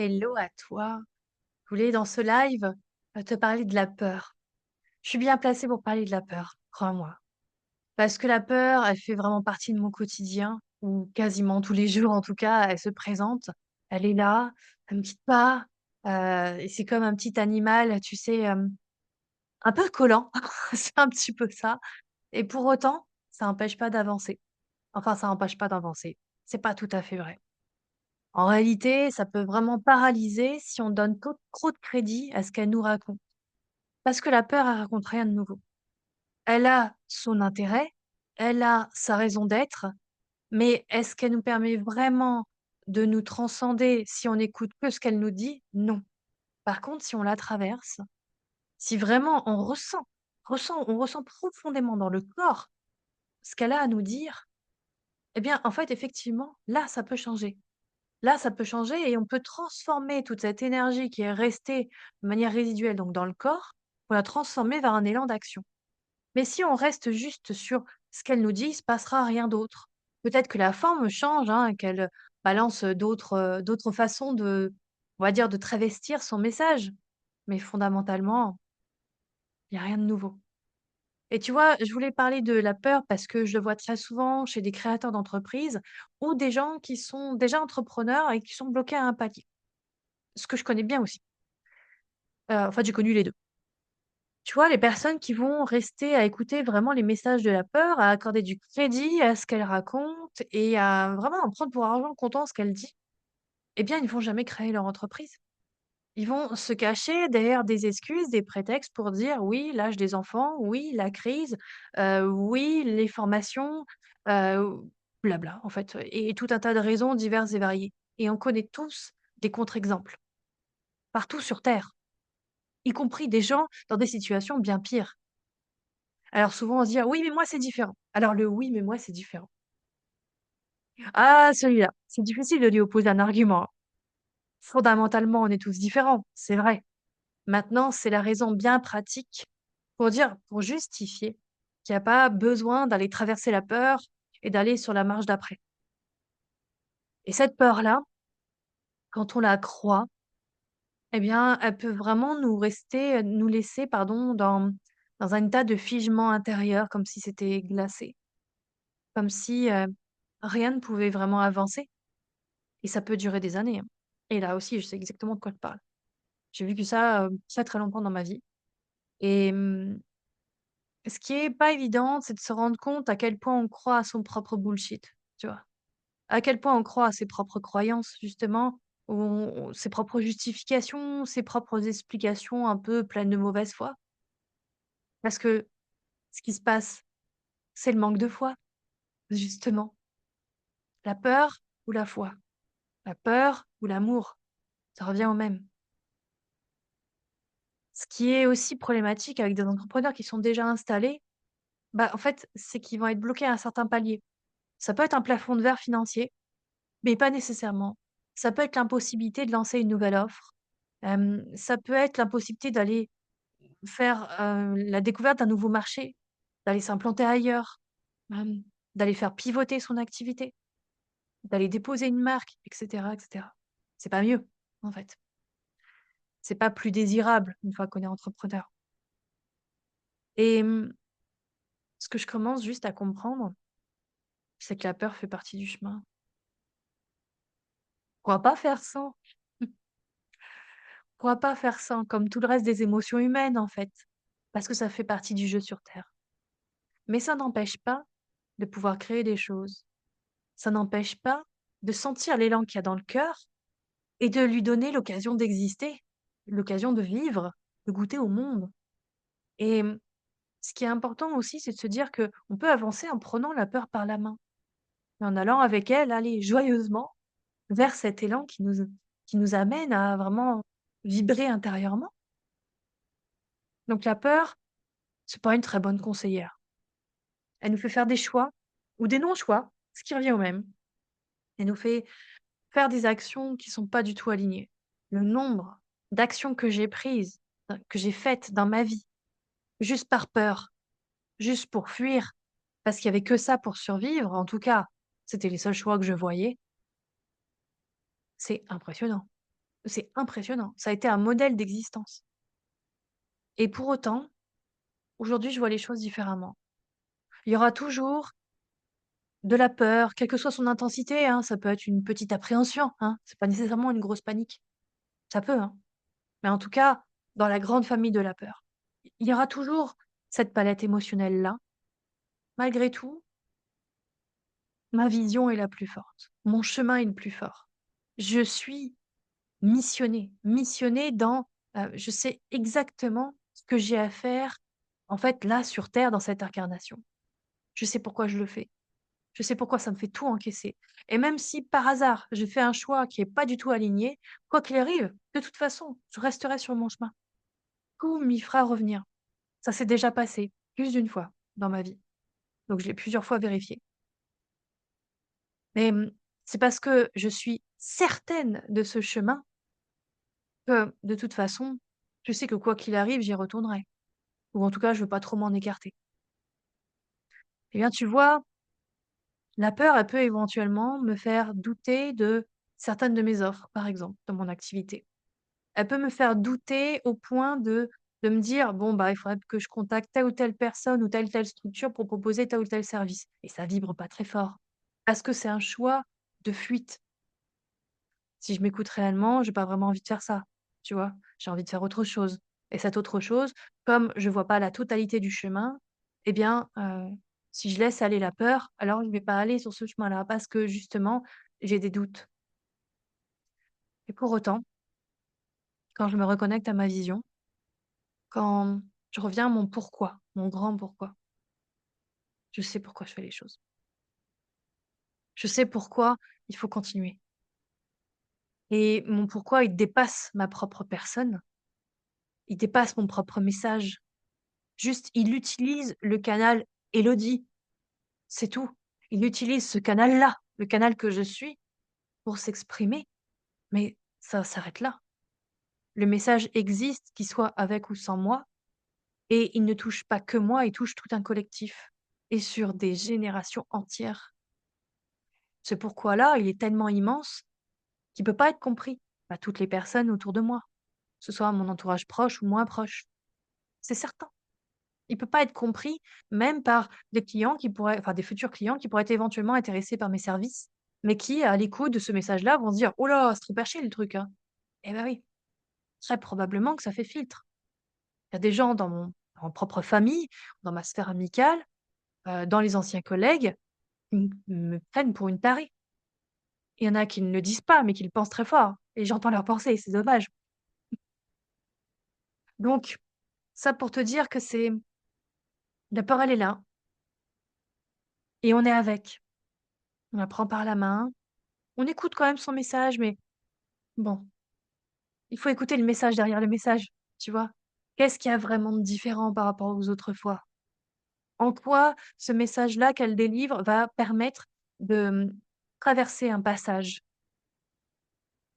Hello à toi. Je voulais dans ce live te parler de la peur. Je suis bien placée pour parler de la peur, crois-moi. Parce que la peur, elle fait vraiment partie de mon quotidien, ou quasiment tous les jours en tout cas, elle se présente. Elle est là, elle me quitte pas. Et c'est comme un petit animal, tu sais, un peu collant. C'est un petit peu ça. Et pour autant, ça n'empêche pas d'avancer. Enfin, ça n'empêche pas d'avancer. C'est pas tout à fait vrai. En réalité, ça peut vraiment paralyser si on donne trop de crédit à ce qu'elle nous raconte. Parce que la peur, elle raconte rien de nouveau. Elle a son intérêt, elle a sa raison d'être, mais est-ce qu'elle nous permet vraiment de nous transcender si on n'écoute que ce qu'elle nous dit? Non. Par contre, si on la traverse, si vraiment on ressent profondément dans le corps ce qu'elle a à nous dire, eh bien, en fait, effectivement, là, ça peut changer. Là, ça peut changer et on peut transformer toute cette énergie qui est restée de manière résiduelle, donc dans le corps, pour la transformer vers un élan d'action. Mais si on reste juste sur ce qu'elle nous dit, il se passera rien d'autre. Peut-être que la forme change, hein, qu'elle balance d'autres façons de, on va dire, de travestir son message. Mais fondamentalement, il n'y a rien de nouveau. Et tu vois, je voulais parler de la peur parce que je le vois très souvent chez des créateurs d'entreprises ou des gens qui sont déjà entrepreneurs et qui sont bloqués à un palier. Ce que je connais bien aussi. En fait, j'ai connu les 2. Tu vois, les personnes qui vont rester à écouter vraiment les messages de la peur, à accorder du crédit à ce qu'elle raconte et à vraiment en prendre pour argent comptant ce qu'elle dit, eh bien, ils ne vont jamais créer leur entreprise. Ils vont se cacher derrière des excuses, des prétextes pour dire: «Oui, l'âge des enfants, oui, la crise, oui, les formations», heu, blabla, en fait, et tout un tas de raisons diverses et variées. Et on connaît tous des contre-exemples, partout sur terre. Y compris des gens dans des situations bien pires. Alors souvent on se dit: «Ah oui, mais moi c'est différent». Alors le «oui, mais moi c'est différent». Ah celui-là, c'est difficile de lui opposer un argument, hein. Fondamentalement, on est tous différents, c'est vrai. Maintenant, c'est la raison bien pratique pour justifier qu'il y a pas besoin d'aller traverser la peur et d'aller sur la marche d'après. Et cette peur-là, quand on la croit, eh bien, elle peut vraiment nous laisser, pardon, dans un état de figement intérieur, comme si c'était glacé. Comme si, rien ne pouvait vraiment avancer et ça peut durer des années, hein. Et là aussi, je sais exactement de quoi je parle. J'ai vécu ça, très, très longtemps dans ma vie et ce qui est pas évident, c'est de se rendre compte à quel point on croit à son propre bullshit, tu vois? À quel point on croit à ses propres croyances justement, ou ses propres justifications, ses propres explications un peu pleines de mauvaise foi. Parce que ce qui se passe, c'est le manque de foi, justement. La peur ou la foi? La peur ou l'amour? Ça revient au même. Ce qui est aussi problématique avec des entrepreneurs qui sont déjà installés, bah, en fait, c'est qu'ils vont être bloqués à un certain palier. Ça peut être un plafond de verre financier, mais pas nécessairement. Ça peut être l'impossibilité de lancer une nouvelle offre. Ça peut être l'impossibilité d'aller faire, la découverte d'un nouveau marché, d'aller s'implanter ailleurs, d'aller faire pivoter son activité, d'aller déposer une marque et cetera et cetera. C'est pas mieux, en fait. C'est pas plus désirable une fois qu'on est entrepreneur et ce que je commence juste à comprendre, c'est que la peur fait partie du chemin. Pourquoi pas faire sans? Pourquoi pas faire sans? Comme tout le reste des émotions humaines, en fait, parce que ça fait partie du jeu sur terre. Mais ça n'empêche pas de pouvoir créer des choses. Ça n'empêche pas de sentir l'élan qu'il y a dans le cœur et de lui donner l'occasion d'exister, l'occasion de vivre, de goûter au monde et ce qui est important aussi, c'est de se dire que on peut avancer en prenant la peur par la main et en allant avec elle, aller joyeusement vers cet élan qui nous amène à vraiment vibrer intérieurement. Donc la peur, c'est pas une très bonne conseillère. Elle nous fait faire des choix ou des non-choix, ce qui revient au même. Elle nous fait faire des actions qui sont pas du tout alignées. Le nombre d'actions que j'ai prises, que j'ai faites dans ma vie, juste par peur, juste pour fuir, parce qu'il y avait que ça pour survivre, en tout cas, c'était les seuls choix que je voyais, c'est impressionnant. C'est impressionnant. Ça a été un modèle d'existence et pour autant, aujourd'hui, je vois les choses différemment. Il y aura toujours de la peur, quelle que soit son intensité, hein. Ça peut être une petite appréhension, hein. C'est pas nécessairement une grosse panique. Ça peut, hein. Mais en tout cas, dans la grande famille de la peur, il y aura toujours cette palette émotionnelle-là. Malgré tout, ma vision est la plus forte. Mon chemin est le plus fort. Je suis missionnée dans, je sais exactement ce que j'ai à faire, en fait, là, sur terre, dans cette incarnation. Je sais pourquoi je le fais. Je sais pourquoi ça me fait tout encaisser et même si par hasard, je fais un choix qui est pas du tout aligné, quoi qu'il arrive, de toute façon, je resterai sur mon chemin. Tout m'y fera revenir. Ça s'est déjà passé plus d'une fois dans ma vie, donc je l'ai plusieurs fois vérifié. Mais, c'est parce que je suis certaine de ce chemin que, de toute façon, je sais que quoi qu'il arrive, j'y retournerai ou en tout cas, je veux pas trop m'en écarter. Eh bien, tu vois, la peur, elle peut éventuellement me faire douter de certaines de mes offres, par exemple, dans mon activité. Elle peut me faire douter au point de me dire: «Bon, bah, il faudrait que je contacte telle ou telle personne ou telle structure pour proposer tel ou tel service» et ça vibre pas très fort parce que c'est un choix de fuite. Si je m'écoute réellement, j'ai pas vraiment envie de faire ça, tu vois? J'ai envie de faire autre chose et cette autre chose, comme je vois pas la totalité du chemin, eh bien, si je laisse aller la peur, alors je vais pas aller sur ce chemin-là parce que justement, j'ai des doutes et pour autant, quand je me reconnecte à ma vision, quand je reviens à mon pourquoi, mon grand pourquoi, je sais pourquoi je fais les choses. Je sais pourquoi il faut continuer et mon pourquoi, il dépasse ma propre personne, il dépasse mon propre message. Juste, il utilise le canal Élodie, c'est tout. Il utilise ce canal-là, le canal que je suis, pour s'exprimer, mais ça s'arrête là. Le message existe, qu'il soit avec ou sans moi, et il ne touche pas que moi, il touche tout un collectif et sur des générations entières. Ce pourquoi-là, il est tellement immense qu'il peut pas être compris par toutes les personnes autour de moi, que ce soit mon entourage proche ou moins proche. C'est certain. Il peut pas être compris même par des clients qui pourraient enfin des futurs clients qui pourraient être éventuellement intéressés par mes services, mais qui, à l'écoute de ce message-là, vont se dire: «Oh là, c'est trop perché le truc, hein». Eh bah oui, très probablement que ça fait filtre. Il y a des gens dans mon propre famille, dans ma sphère amicale, dans les anciens collègues, qui me prennent pour une tarée. Il y en a qui ne le disent pas, mais qui le pensent très fort et j'entends leurs pensées, c'est dommage. Donc ça pour te dire que c'est la peur, elle est là et on est avec. On la prend par la main, on écoute quand même son message, mais bon, il faut écouter le message derrière le message, tu vois? Qu'est-ce qu'il y a vraiment de différent par rapport aux autres fois? En quoi ce message-là qu'elle délivre va permettre de, traverser un passage?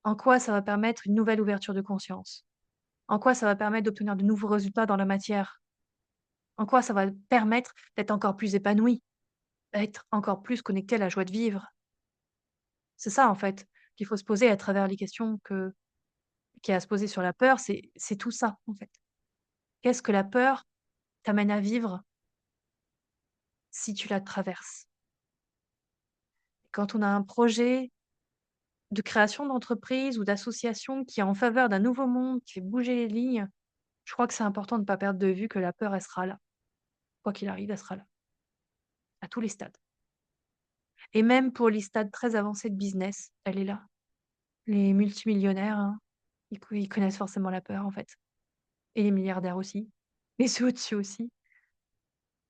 En quoi ça va permettre une nouvelle ouverture de conscience? En quoi ça va permettre d'obtenir de nouveaux résultats dans la matière? En quoi ça va permettre d'être encore plus épanoui, d'être encore plus connecté à la joie de vivre? C'est ça, en fait, qu'il faut se poser à travers les questions que qu'il y a à se poser sur la peur, c'est tout ça, en fait. Qu'est-ce que la peur t'amène à vivre si tu la traverses? Quand on a un projet de création d'entreprise ou d'association qui est en faveur d'un nouveau monde, qui fait bouger les lignes, je crois que c'est important de ne pas perdre de vue que la peur, elle sera là. Quoi qu'il arrive, elle sera là, à tous les stades. Et même pour les stades très avancés de business, elle est là. Les multimillionnaires, hein, ils connaissent forcément la peur, en fait. Et les milliardaires aussi. Et ceux au-dessus aussi.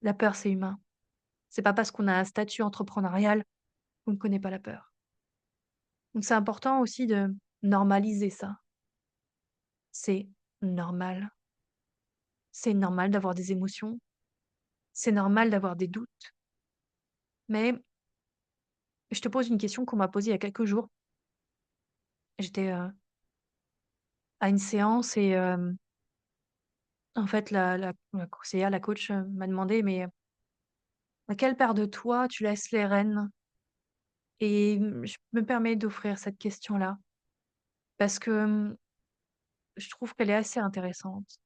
La peur, c'est humain. C'est pas parce qu'on a un statut entrepreneurial qu'on ne connaît pas la peur. Donc c'est important aussi de normaliser ça. C'est normal. C'est normal d'avoir des émotions, c'est normal d'avoir des doutes. Mais je te pose une question qu'on m'a posée il y a quelques jours. J'étais, à une séance et en fait la conseillère, la coach, m'a demandé: «Mais, à quelle part de toi tu laisses les rênes?» et je me permets d'offrir cette question-là parce que, je trouve qu'elle est assez intéressante.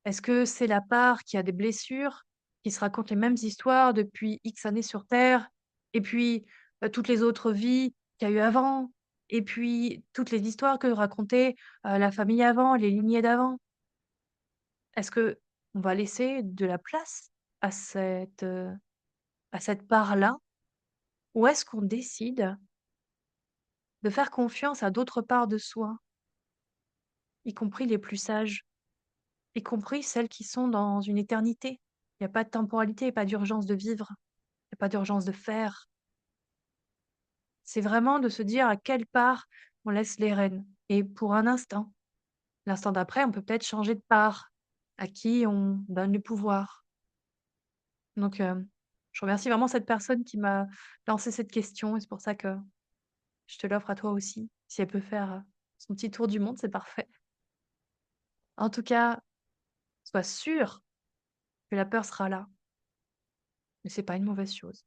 Est-ce que c'est la part qui a des blessures, qui se raconte les mêmes histoires depuis X années sur terre et puis, toutes les autres vies qu'il y a eu avant et puis toutes les histoires que racontait, la famille avant, les lignées d'avant? Est-ce qu'on va laisser de la place à cette part-là? Ou est-ce qu'on décide de faire confiance à d'autres parts de soi, y compris les plus sages, y compris celles qui sont dans une éternité? Il y a pas de temporalité, pas d'urgence de vivre, il y a pas d'urgence de faire. C'est vraiment de se dire à quelle part on laisse les rênes et pour un instant. L'instant d'après, on peut peut-être changer de part, à qui on donne le pouvoir. Donc, je remercie vraiment cette personne qui m'a lancé cette question et c'est pour ça que je te l'offre à toi aussi. Si elle peut faire, son petit tour du monde, c'est parfait. En tout cas, sois sûr que la peur sera là, mais c'est pas une mauvaise chose.